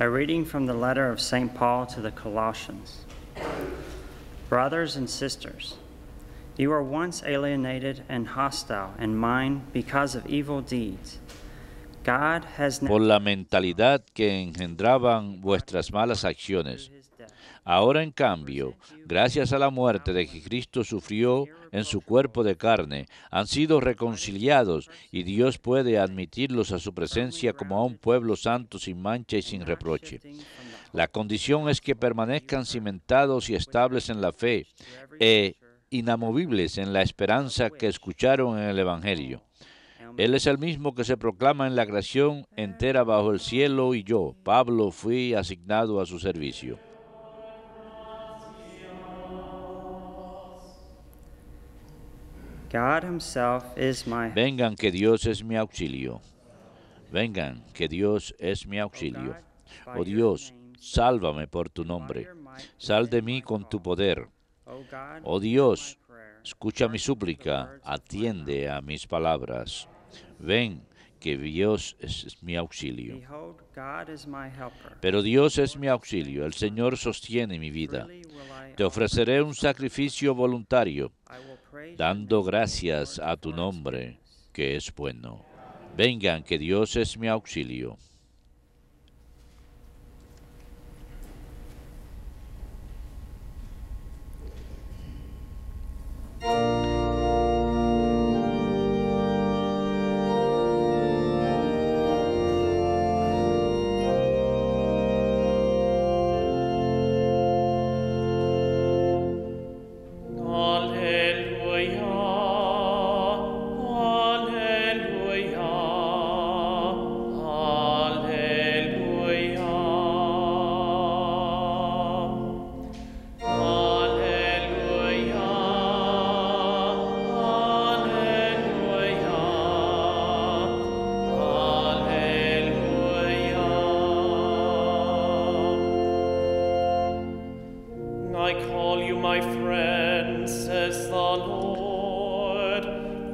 A reading from the letter of St. Paul to the Colossians. Brothers and sisters, you were once alienated and hostile in mind because of evil deeds. God has por la mentalidad que engendraban vuestras malas acciones. Ahora, en cambio, gracias a la muerte de que Cristo sufrió en su cuerpo de carne, han sido reconciliados y Dios puede admitirlos a su presencia como a un pueblo santo sin mancha y sin reproche. La condición es que permanezcan cimentados y estables en la fe e inamovibles en la esperanza que escucharon en el Evangelio. Él es el mismo que se proclama en la creación entera bajo el cielo y yo, Pablo, fui asignado a su servicio. God himself is my Vengan, que Dios es mi auxilio. Vengan, que Dios es mi auxilio. Oh Dios, sálvame por tu nombre. Sal de mí con tu poder. Oh Dios, escucha mi súplica, atiende a mis palabras. Ven, que Dios es mi auxilio. Pero Dios es mi auxilio, el Señor sostiene mi vida. Te ofreceré un sacrificio voluntario, dando gracias a tu nombre, que es bueno. Vengan, que Dios es mi auxilio.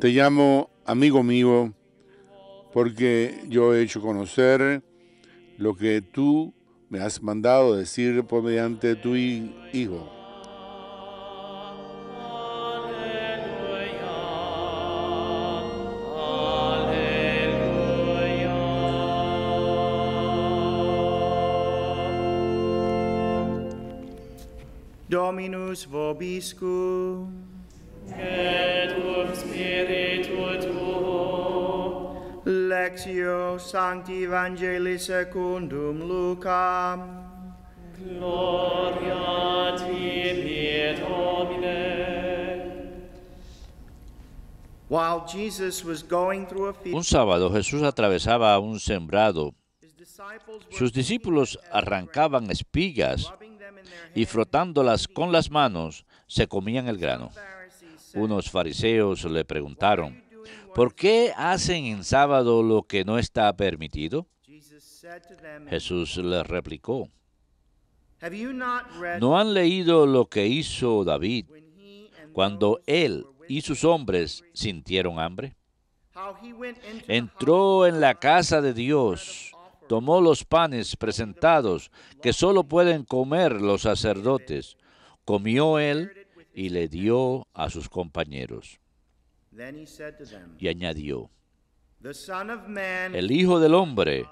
Te llamo amigo mío porque yo he hecho conocer lo que tú me has mandado decir por mediante tu Hijo. Dominus vobiscum. Et cum spiritu tuo. Lectio Sancti Evangelii secundum Lucam. Gloria a tibi, Domine. While Jesus was going through a field, Un sábado Jesús atravesaba un sembrado. Sus discípulos arrancaban espigas y frotándolas con las manos se comían el grano. Unos fariseos le preguntaron, ¿por qué hacen en sábado lo que no está permitido? Jesús les replicó, ¿no han leído lo que hizo David cuando él y sus hombres sintieron hambre? Entró en la casa de Dios, tomó los panes presentados que solo pueden comer los sacerdotes, comió él y le dio a sus compañeros. Y añadió, el Hijo del Hombre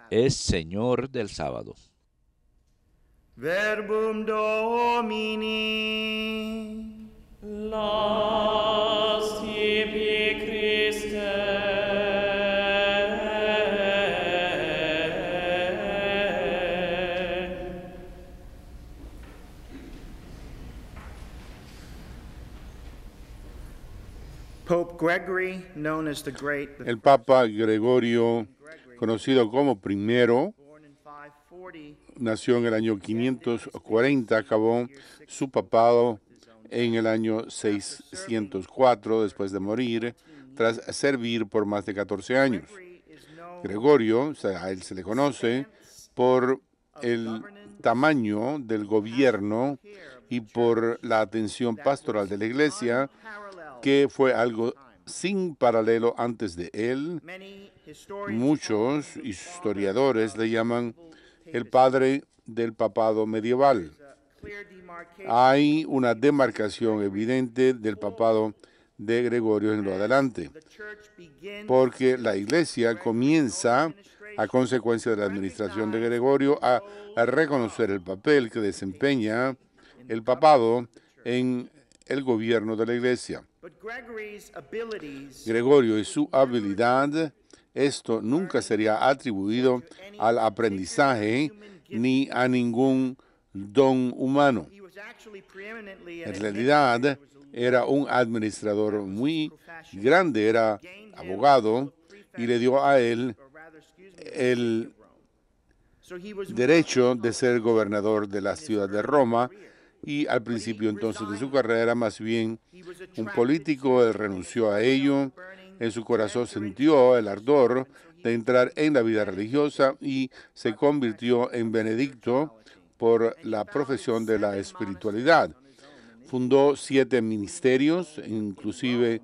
es Señor del sábado. Verbum Domini. Las tibi Christe. Pope Gregory, known as the Great, El Papa Gregorio, conocido como primero, nació en el año 540, acabó su papado en el año 604 después de morir, tras servir por más de 14 años. Gregorio, a él se le conoce por el tamaño del gobierno y por la atención pastoral de la Iglesia, que fue algo sin paralelo antes de él. Muchos historiadores le llaman el padre del papado medieval. Hay una demarcación evidente del papado de Gregorio en lo adelante, porque la Iglesia comienza, a consecuencia de la administración de Gregorio, a reconocer el papel que desempeña el papado en el gobierno de la Iglesia. Gregorio y su habilidad, esto nunca sería atribuido al aprendizaje ni a ningún don humano. En realidad, era un administrador muy grande, era abogado, y le dio a él el derecho de ser gobernador de la ciudad de Roma, y al principio entonces de su carrera, más bien un político, él renunció a ello. En su corazón sintió el ardor de entrar en la vida religiosa y se convirtió en benedicto por la profesión de la espiritualidad. Fundó 7 ministerios, inclusive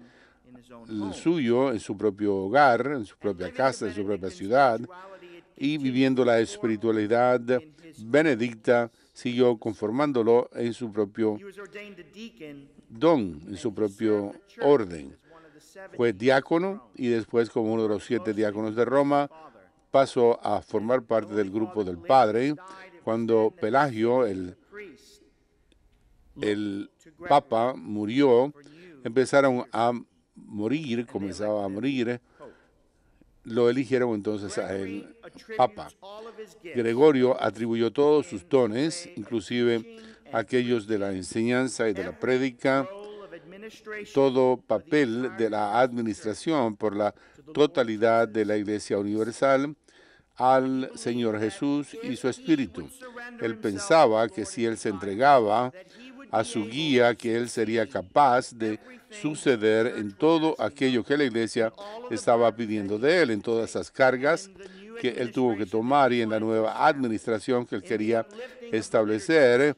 el suyo, en su propio hogar, en su propia casa, en su propia ciudad, y viviendo la espiritualidad benedicta, siguió conformándolo en su propio don, en su propio orden. Fue diácono y después, como uno de los 7 diáconos de Roma, pasó a formar parte del grupo del Padre. Cuando Pelagio, el Papa, murió, comenzaba a morir, lo eligieron entonces a él Papa. Gregorio atribuyó todos sus dones, inclusive aquellos de la enseñanza y de la prédica, todo papel de la administración por la totalidad de la Iglesia Universal, al Señor Jesús y su Espíritu. Él pensaba que si él se entregaba a su guía, que él sería capaz de suceder en todo aquello que la Iglesia estaba pidiendo de él, en todas esas cargas que él tuvo que tomar y en la nueva administración que él quería establecer,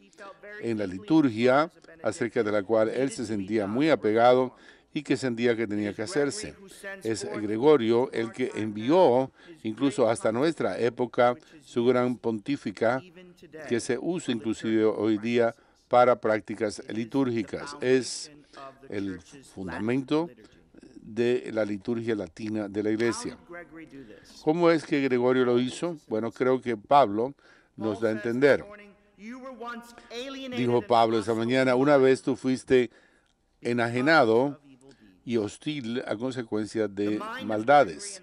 en la liturgia, acerca de la cual él se sentía muy apegado y que sentía que tenía que hacerse. Es Gregorio el que envió, incluso hasta nuestra época, su gran pontífica, que se usa inclusive hoy día para prácticas litúrgicas. Es el fundamento de la liturgia latina de la Iglesia. ¿Cómo es que Gregorio lo hizo? Bueno, creo que Pablo nos da a entender. Dijo Pablo esa mañana, una vez tú fuiste enajenado y hostil a consecuencia de maldades.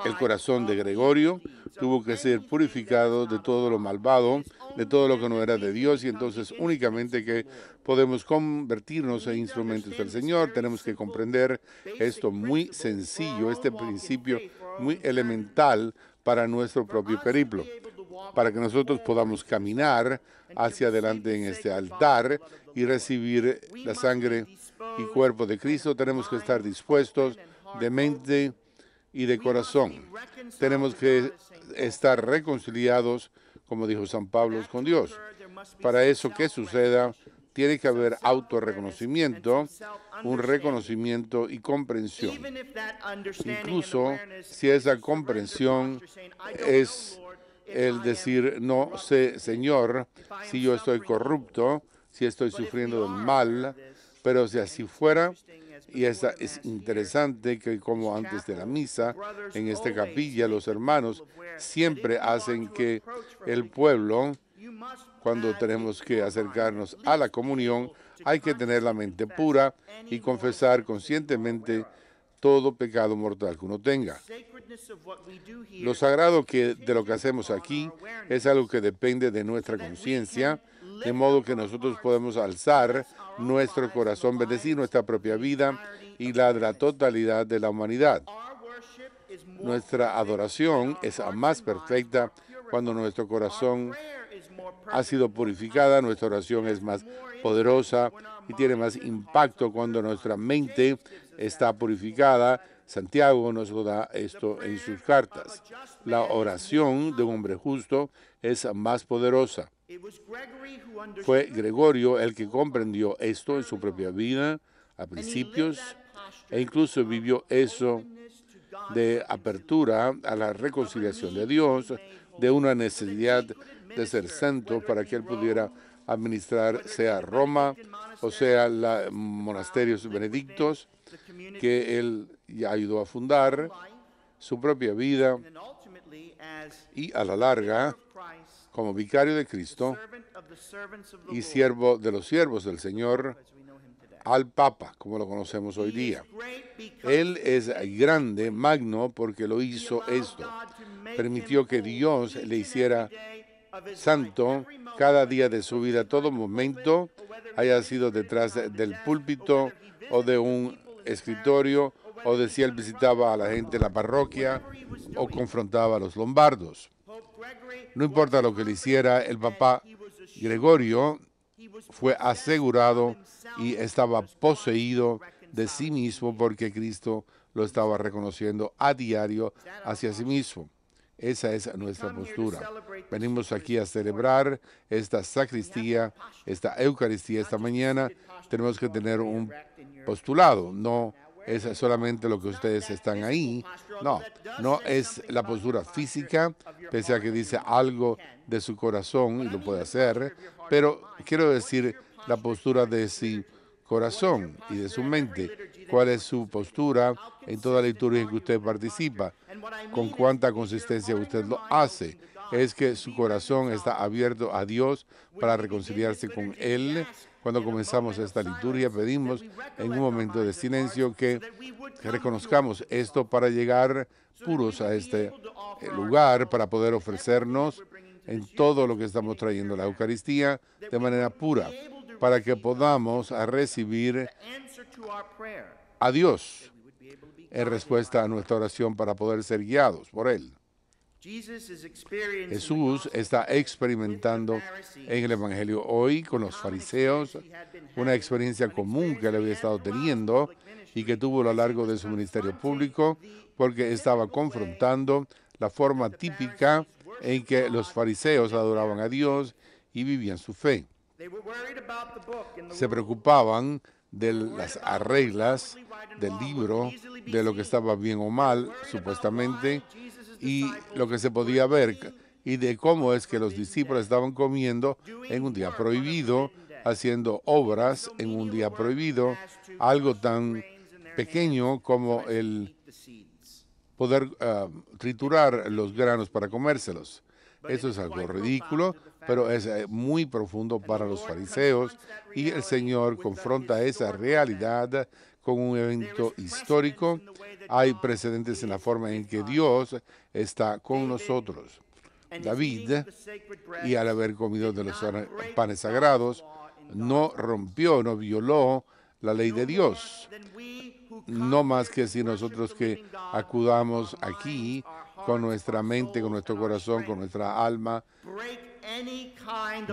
El corazón de Gregorio tuvo que ser purificado de todo lo malvado, de todo lo que no era de Dios, y entonces únicamente que podemos convertirnos en instrumentos del Señor. Tenemos que comprender esto muy sencillo, este principio muy elemental para nuestro propio periplo, para que nosotros podamos caminar hacia adelante en este altar y recibir la sangre y cuerpo de Cristo. Tenemos que estar dispuestos de mente y de corazón. Tenemos que estar reconciliados, como dijo San Pablo, con Dios. Para eso que suceda, tiene que haber autorreconocimiento, un reconocimiento y comprensión. Incluso si esa comprensión es el decir, no sé, Señor, si yo estoy corrupto, si estoy sufriendo del mal, pero si así fuera, y es interesante que como antes de la misa, en esta capilla, los hermanos siempre hacen que el pueblo, cuando tenemos que acercarnos a la comunión, hay que tener la mente pura y confesar conscientemente todo pecado mortal que uno tenga. Lo sagrado de lo que hacemos aquí es algo que depende de nuestra conciencia, de modo que nosotros podemos alzar nuestro corazón, bendecir nuestra propia vida y la de la totalidad de la humanidad. Nuestra adoración es más perfecta cuando nuestro corazón ha sido purificada, nuestra oración es más poderosa y tiene más impacto cuando nuestra mente está purificada. Santiago nos lo da esto en sus cartas. La oración de un hombre justo es más poderosa. Fue Gregorio el que comprendió esto en su propia vida a principios e incluso vivió eso de apertura a la reconciliación de Dios, de una necesidad de ser santos para que Él pudiera administrar, sea Roma o sea los monasterios benedictos que Él ya ayudó a fundar, su propia vida, y a la larga, como vicario de Cristo y siervo de los siervos del Señor, al Papa, como lo conocemos hoy día. Él es grande, magno, porque lo hizo esto. Permitió que Dios le hiciera santo cada día de su vida, todo momento, haya sido detrás del púlpito o de un escritorio, o de si él visitaba a la gente en la parroquia o confrontaba a los lombardos. No importa lo que le hiciera, el Papa Gregorio fue asegurado y estaba poseído de sí mismo porque Cristo lo estaba reconociendo a diario hacia sí mismo. Esa es nuestra postura. Venimos aquí a celebrar esta sacristía, esta Eucaristía esta mañana. Tenemos que tener un postulado, no es solamente lo que ustedes están ahí. No es la postura física, pese a que dice algo de su corazón y lo puede hacer, pero quiero decir la postura de su corazón y de su mente. ¿Cuál es su postura en toda liturgia en que usted participa? ¿Con cuánta consistencia usted lo hace? Es que su corazón está abierto a Dios para reconciliarse con Él. Cuando comenzamos esta liturgia, pedimos en un momento de silencio que reconozcamos esto para llegar puros a este lugar, para poder ofrecernos en todo lo que estamos trayendo a la Eucaristía de manera pura, para que podamos recibir a Dios en respuesta a nuestra oración para poder ser guiados por Él. Jesús está experimentando en el Evangelio hoy con los fariseos una experiencia común que él había estado teniendo y que tuvo a lo largo de su ministerio público, porque estaba confrontando la forma típica en que los fariseos adoraban a Dios y vivían su fe. Se preocupaban de las reglas del libro, de lo que estaba bien o mal, supuestamente, y lo que se podía ver, y de cómo es que los discípulos estaban comiendo en un día prohibido, haciendo obras en un día prohibido, algo tan pequeño como el poder triturar los granos para comérselos. Eso es algo ridículo, pero es muy profundo para los fariseos, y el Señor confronta esa realidad con un evento histórico. Hay precedentes en la forma en que Dios está con nosotros. David, y al haber comido de los panes sagrados, no rompió, no violó la ley de Dios. No más que si nosotros que acudamos aquí con nuestra mente, con nuestro corazón, con nuestra alma,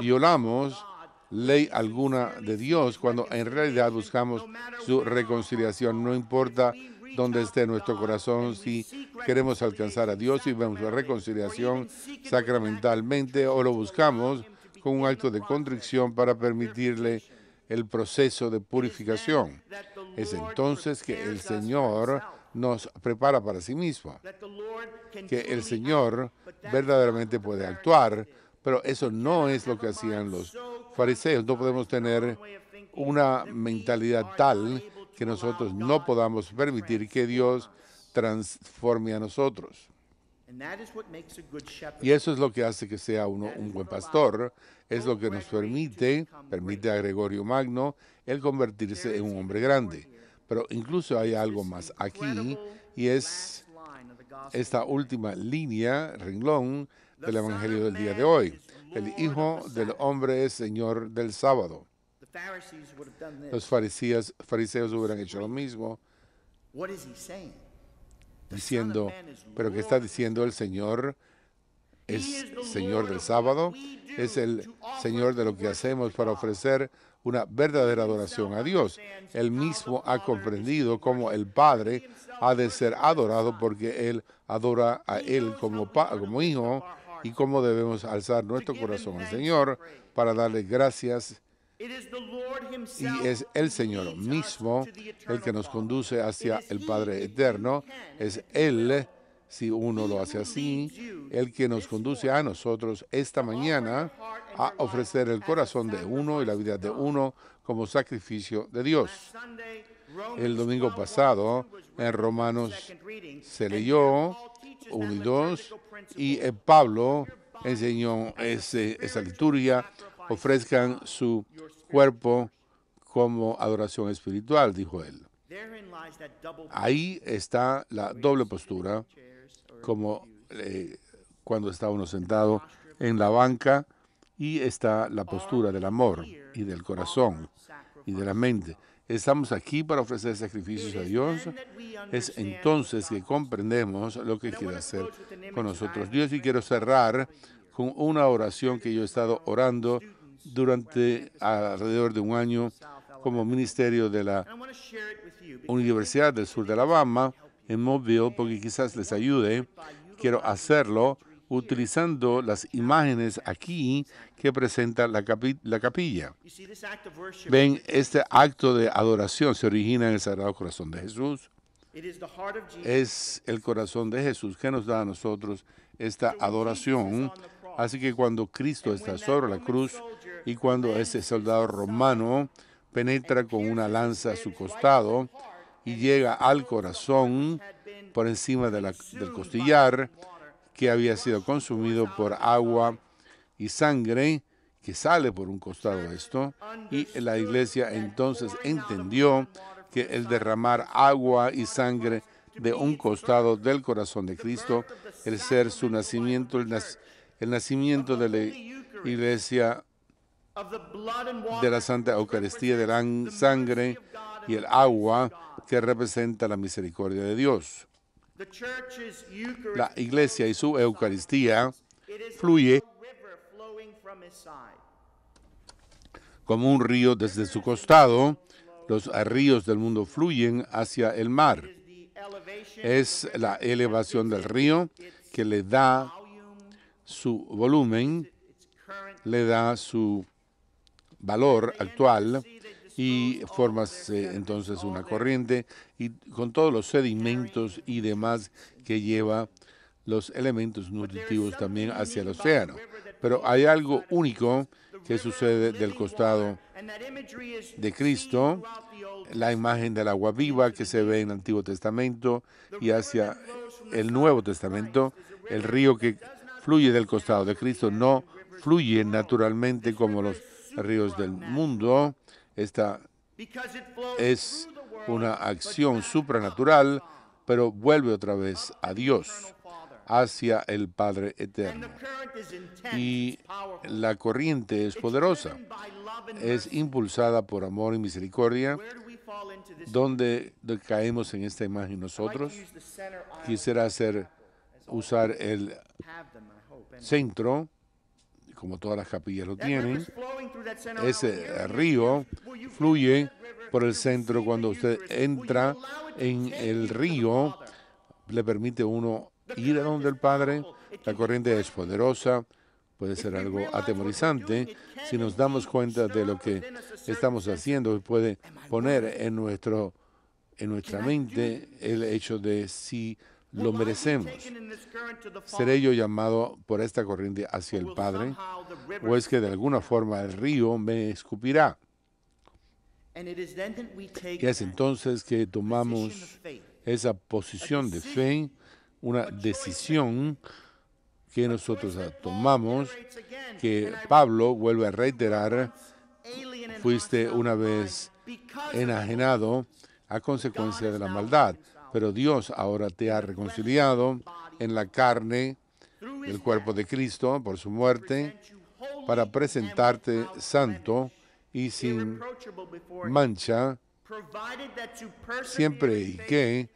violamos ley alguna de Dios cuando en realidad buscamos su reconciliación. No importa dónde esté nuestro corazón, si queremos alcanzar a Dios y vemos la reconciliación sacramentalmente, o lo buscamos con un acto de contrición para permitirle el proceso de purificación. Es entonces que el Señor nos prepara para sí mismo, que el Señor verdaderamente puede actuar, pero eso no es lo que hacían los fariseos. No podemos tener una mentalidad tal que nosotros no podamos permitir que Dios transforme a nosotros. Y eso es lo que hace que sea uno un buen pastor. Es lo que nos permite a Gregorio Magno el convertirse en un hombre grande. Pero incluso hay algo más aquí, y es esta última línea, renglón, del Evangelio del día de hoy. El Hijo del Hombre es Señor del sábado. Los fariseos hubieran hecho lo mismo, diciendo, pero ¿qué está diciendo? El Señor es Señor del sábado, es el Señor de lo que hacemos para ofrecer una verdadera adoración a Dios. Él mismo ha comprendido cómo el Padre ha de ser adorado, porque Él adora a Él como Hijo, y cómo debemos alzar nuestro corazón al Señor para darle gracias Y es el Señor mismo el que nos conduce hacia el Padre eterno. Es Él, si uno lo hace así, el que nos conduce a nosotros esta mañana a ofrecer el corazón de uno y la vida de uno como sacrificio de Dios. El domingo pasado en Romanos se leyó 1 y 2 y Pablo enseñó esa liturgia: ofrezcan su cuerpo como adoración espiritual, dijo él. Ahí está la doble postura, como cuando está uno sentado en la banca, y está la postura del amor y del corazón y de la mente. Estamos aquí para ofrecer sacrificios a Dios. Es entonces que comprendemos lo que quiere hacer con nosotros Dios. Y quiero cerrar con una oración que yo he estado orando durante alrededor de un año como ministerio de la Universidad del Sur de Alabama en Mobile, porque quizás les ayude. Quiero hacerlo utilizando las imágenes aquí que presenta la capilla. Ven, este acto de adoración se origina en el Sagrado Corazón de Jesús. Es el corazón de Jesús que nos da a nosotros esta adoración. Así que cuando Cristo está sobre la cruz y cuando ese soldado romano penetra con una lanza a su costado y llega al corazón por encima del costillar, que había sido consumido por agua y sangre, que sale por un costado esto, y la iglesia entonces entendió que el derramar agua y sangre de un costado del corazón de Cristo, el ser su nacimiento, el nacimiento de la iglesia de la Santa Eucaristía, de la sangre y el agua que representa la misericordia de Dios. La iglesia y su Eucaristía fluye como un río desde su costado. Los ríos del mundo fluyen hacia el mar. Es la elevación del río que le da su volumen, le da su valor actual y forma entonces una corriente, y con todos los sedimentos y demás que lleva los elementos nutritivos también hacia el océano. Pero hay algo único que sucede del costado de Cristo, la imagen del agua viva que se ve en el Antiguo Testamento y hacia el Nuevo Testamento. El río que fluye del costado de Cristo no fluye naturalmente como los ríos del mundo. Esta es una acción supranatural, pero vuelve otra vez a Dios, hacia el Padre eterno. Y la corriente es poderosa, es impulsada por amor y misericordia. ¿Dónde caemos en esta imagen nosotros? Quisiera usar el centro, como todas las capillas lo tienen. Ese río fluye por el centro. Cuando usted entra en el río, le permite a uno ir a donde el Padre. La corriente es poderosa, puede ser algo atemorizante. Si nos damos cuenta de lo que estamos haciendo, puede poner en nuestra mente el hecho de si lo merecemos. ¿Seré yo llamado por esta corriente hacia el Padre? ¿O es que de alguna forma el río me escupirá? Y es entonces que tomamos esa posición de fe, una decisión que nosotros tomamos, que Pablo vuelve a reiterar: fuiste una vez enajenado a consecuencia de la maldad, pero Dios ahora te ha reconciliado en la carne del cuerpo de Cristo por su muerte, para presentarte santo y sin mancha, siempre y que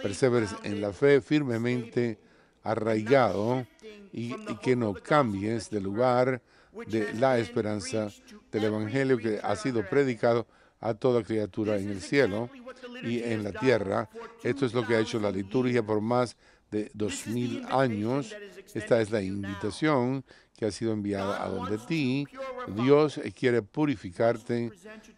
perseveres en la fe firmemente arraigado y que no cambies de lugar de la esperanza del Evangelio que ha sido predicado a toda criatura en el cielo y en la tierra. Esto es lo que ha hecho la liturgia por más de 2000 años. Esta es la invitación que ha sido enviada a donde ti. Dios quiere purificarte,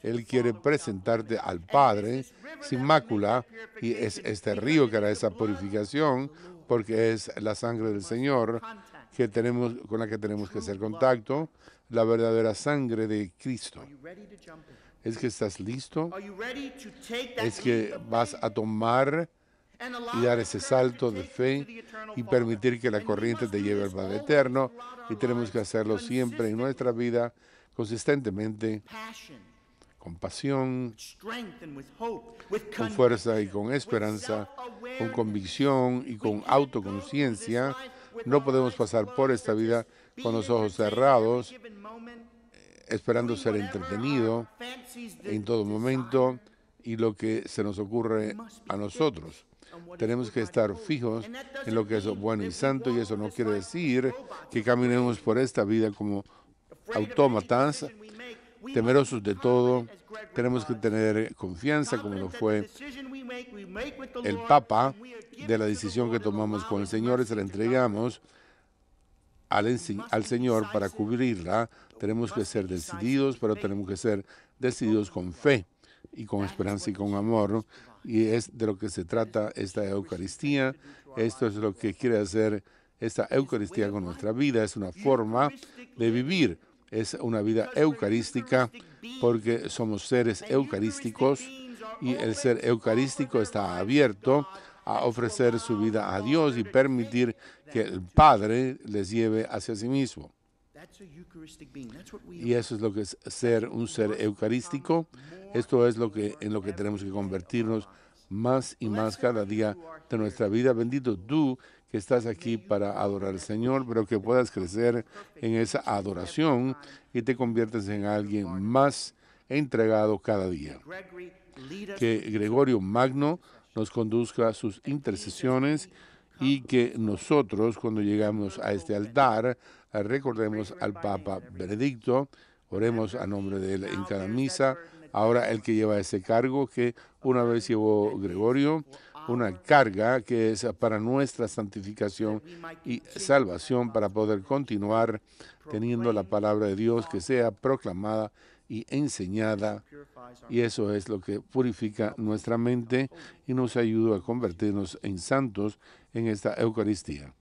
Él quiere presentarte al Padre sin mácula, y es este río que hará esa purificación, porque es la sangre del Señor con la que tenemos que hacer contacto, la verdadera sangre de Cristo. ¿Es que estás listo? ¿Es que vas a tomar y dar ese salto de fe y permitir que la corriente te lleve al Padre Eterno? Y tenemos que hacerlo siempre en nuestra vida, consistentemente, con pasión, con fuerza y con esperanza, con convicción y con autoconciencia. No podemos pasar por esta vida con los ojos cerrados, esperando ser entretenido en todo momento y lo que se nos ocurre a nosotros. Tenemos que estar fijos en lo que es bueno y santo, y eso no quiere decir que caminemos por esta vida como autómatas, temerosos de todo. Tenemos que tener confianza, como lo fue el Papa, de la decisión que tomamos con el Señor y se la entregamos al Señor para cubrirla. Tenemos que ser decididos, pero tenemos que ser decididos con fe y con esperanza y con amor. Y es de lo que se trata esta Eucaristía. Esto es lo que quiere hacer esta Eucaristía con nuestra vida. Es una forma de vivir. Es una vida eucarística porque somos seres eucarísticos, y el ser eucarístico está abierto a ofrecer su vida a Dios y permitir que el Padre les lleve hacia sí mismo. Y eso es lo que es ser un ser eucarístico. Esto es en lo que tenemos que convertirnos más y más cada día de nuestra vida. Bendito tú que estás aquí para adorar al Señor, pero que puedas crecer en esa adoración y te conviertes en alguien más entregado cada día. Que Gregorio Magno nos conduzca a sus intercesiones, y que nosotros, cuando llegamos a este altar, recordemos al Papa Benedicto, oremos a nombre de él en cada misa. Ahora el que lleva ese cargo que una vez llevó Gregorio, una carga que es para nuestra santificación y salvación, para poder continuar teniendo la palabra de Dios que sea proclamada y enseñada, y eso es lo que purifica nuestra mente y nos ayuda a convertirnos en santos en esta Eucaristía.